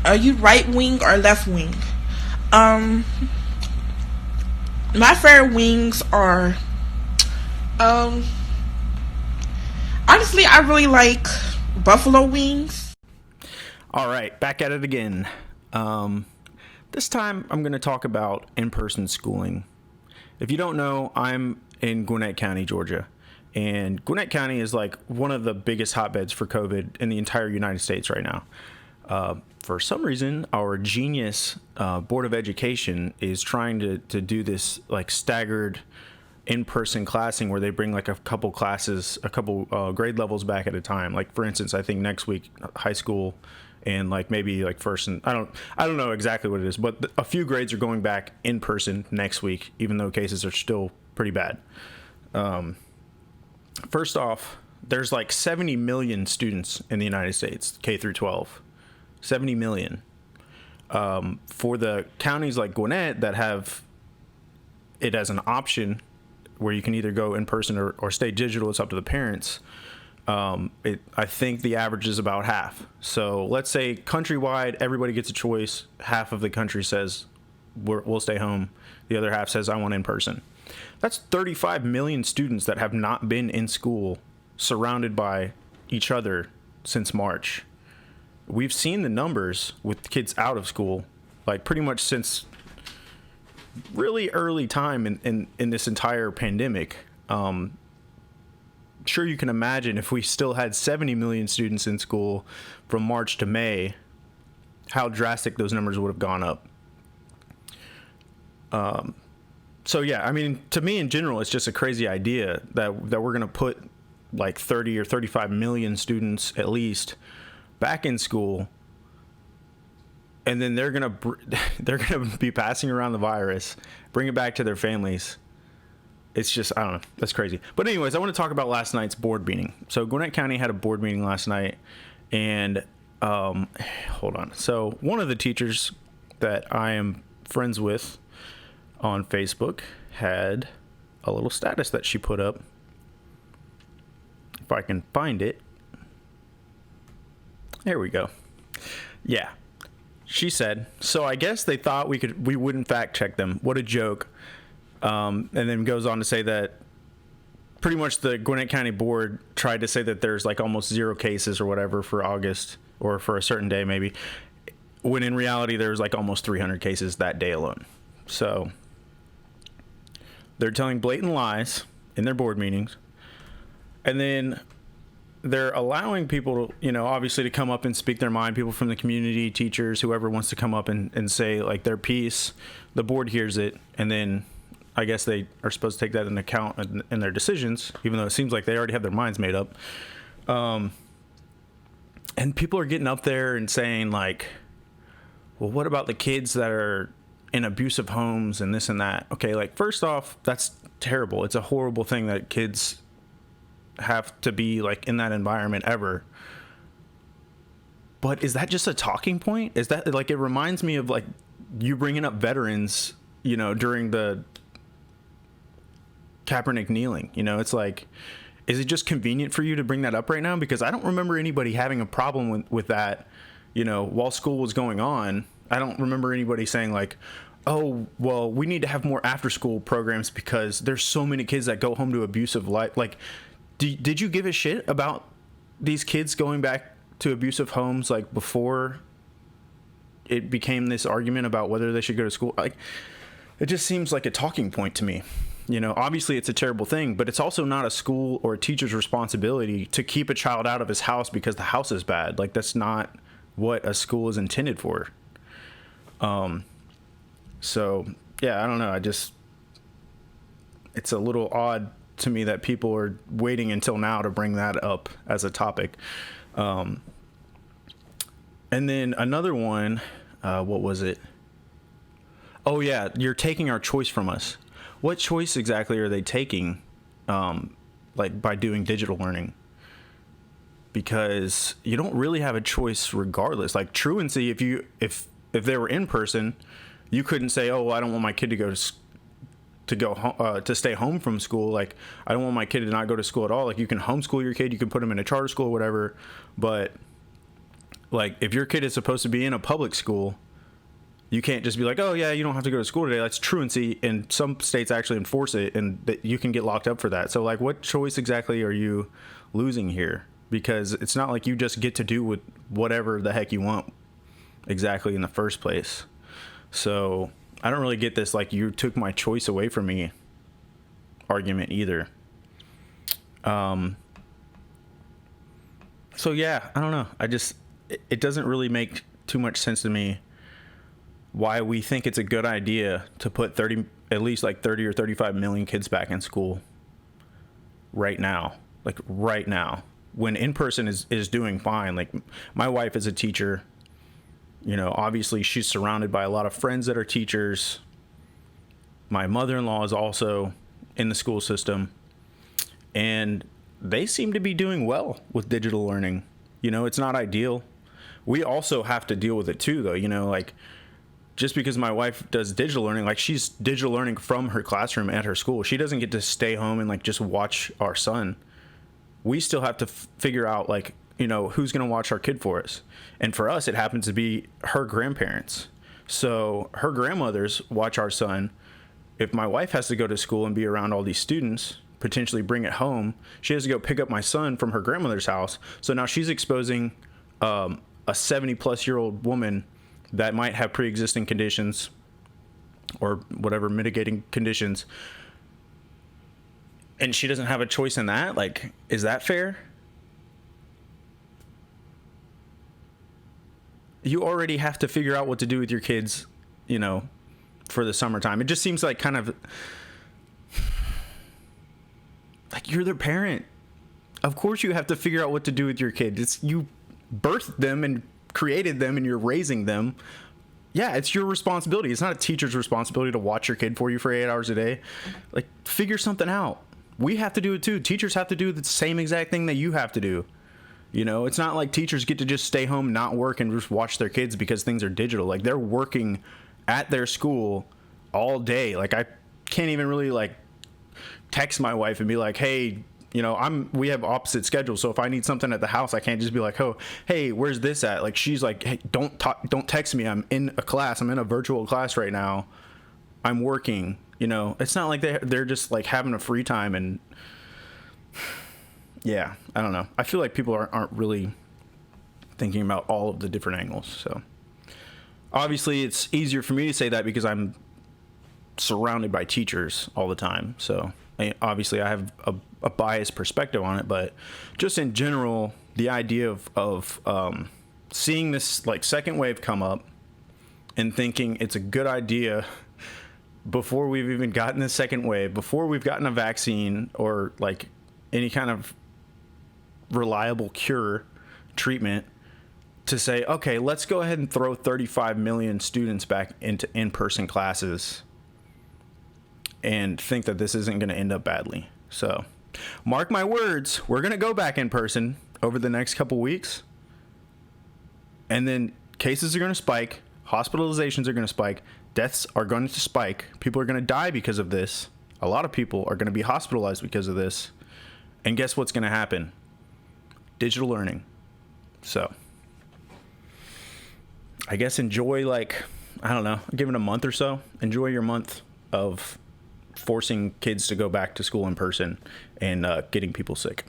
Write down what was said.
Are you right wing or left wing? Um, my favorite wings are, um, honestly, I really like buffalo wings. All right, back at it again. This time I'm going to talk about in-person schooling. If you don't know, I'm in Gwinnett County, Georgia. And Gwinnett County is like one of the biggest hotbeds for COVID in the entire United States right now. For some reason, our genius Board of Education is trying to do this like staggered in-person classing where they bring like a couple grade levels back at a time. Like for instance, I think next week high school and like maybe like first and I don't know exactly what it is, but a few grades are going back in person next week, even though cases are still pretty bad. First off, there's like 70 million students in the United States, K through 12. 70 million. For the counties like Gwinnett that have it as an option where you can either go in person or stay digital, it's up to the parents. I think the average is about half. So let's say countrywide, everybody gets a choice. Half of the country says we'll stay home. The other half says I want in person. That's 35 million students that have not been in school, surrounded by each other since March. We've seen the numbers with kids out of school, like pretty much since really early time in this entire pandemic. Sure, you can imagine if we still had 70 million students in school from March to May, how drastic those numbers would have gone up. So yeah, I mean, to me in general, it's just a crazy idea that we're going to put like 30 or 35 million students at least back in school, and then they're going to be passing around the virus, bring it back to their families. It's just, I don't know, that's crazy. But anyways, I want to talk about last night's board meeting. So Gwinnett County had a board meeting last night, and hold on. So one of the teachers that I am friends with on Facebook had a little status that she put up. If I can find it. There we go. Yeah. She said, so I guess they thought we wouldn't fact check them. What a joke. And then goes on to say that pretty much the Gwinnett County Board tried to say that there's like almost 0 cases or whatever for August or for a certain day maybe, when in reality there's like almost 300 cases that day alone. So they're telling blatant lies in their board meetings, and then they're allowing people, obviously to come up and speak their mind, people from the community, teachers, whoever wants to come up and say like their piece. The board hears it, and then I guess they are supposed to take that into account in their decisions, even though it seems like they already have their minds made up. And people are getting up there and saying like, well, what about the kids that are in abusive homes and this and that? Okay, like first off, that's terrible. It's a horrible thing that kids have to be like in that environment ever. But is that just a talking point? Is that like, it reminds me of like you bringing up veterans, during the Kaepernick kneeling. It's like, is it just convenient for you to bring that up right now? Because I don't remember anybody having a problem with that, while school was going on. I don't remember anybody saying like, oh, well, we need to have more after school programs because there's so many kids that go home to abusive life. Like, did you give a shit about these kids going back to abusive homes like before it became this argument about whether they should go to school? Like, it just seems like a talking point to me. Obviously it's a terrible thing, but it's also not a school or a teacher's responsibility to keep a child out of his house because the house is bad. Like, that's not what a school is intended for. So yeah, I don't know. It's a little odd to me that people are waiting until now to bring that up as a topic. And then another one, what was it? Oh yeah, you're taking our choice from us. What choice exactly are they taking, like by doing digital learning? Because you don't really have a choice regardless. Like truancy, if they were in person, you couldn't say, oh, well, I don't want my kid to stay home from school. Like, I don't want my kid to not go to school at all. Like, you can homeschool your kid, you can put them in a charter school or whatever, but Like, if your kid is supposed to be in a public school, you can't just be like, oh, yeah, you don't have to go to school today. That's truancy, and some states actually enforce it, and that you can get locked up for that. So, like, what choice exactly are you losing here? Because it's not like you just get to do with whatever the heck you want exactly in the first place. So, I don't really get this, like, you took my choice away from me argument either. So, yeah, I don't know. It doesn't really make too much sense to me why we think it's a good idea to put at least 30 or 35 million kids back in school right now, when in-person is doing fine. Like, my wife is a teacher, obviously she's surrounded by a lot of friends that are teachers. My mother-in-law is also in the school system, and they seem to be doing well with digital learning. It's not ideal. We also have to deal with it too, though, like, just because my wife does digital learning, like, she's digital learning from her classroom at her school. She doesn't get to stay home and, like, just watch our son. We still have to figure out, like, who's going to watch our kid for us. And for us, it happens to be her grandparents. So her grandmothers watch our son. If my wife has to go to school and be around all these students, potentially bring it home, she has to go pick up my son from her grandmother's house. So now she's exposing a 70-plus-year-old woman that might have pre-existing conditions or whatever mitigating conditions, and she doesn't have a choice in that. Like, is that fair? You already have to figure out what to do with your kids, for the summertime. It just seems like kind of like you're their parent. Of course you have to figure out what to do with your kid. You birthed them and created them, and you're raising them. Yeah, it's your responsibility. It's not a teacher's responsibility to watch your kid for you for 8 hours a day. Like, figure something out. We have to do it too. Teachers have to do the same exact thing that you have to do. It's not like teachers get to just stay home, not work, and just watch their kids because things are digital. Like, they're working at their school all day. Like, I can't even really, like, text my wife and be like, hey, we have opposite schedules, so if I need something at the house, I can't just be like, oh, hey, where's this at? Like, she's like, hey, don't text me. I'm in a class. I'm in a virtual class right now. I'm working. It's not like they're just, like, having a free time. And yeah, I don't know. I feel like people aren't really thinking about all of the different angles. So obviously it's easier for me to say that because I'm surrounded by teachers all the time. So obviously I have a biased perspective on it, but just in general, the idea of seeing this, like, second wave come up and thinking it's a good idea before we've even gotten the second wave, before we've gotten a vaccine or, like, any kind of reliable cure treatment, to say, okay, let's go ahead and throw 35 million students back into in-person classes and think that this isn't going to end up badly. So mark my words, we're going to go back in person over the next couple weeks, and then cases are going to spike, hospitalizations are going to spike, deaths are going to spike, people are going to die because of this. A lot of people are going to be hospitalized because of this. And guess what's going to happen? Digital learning. So I guess enjoy, like, I don't know, give it a month or so. Enjoy your month of forcing kids to go back to school in person and getting people sick.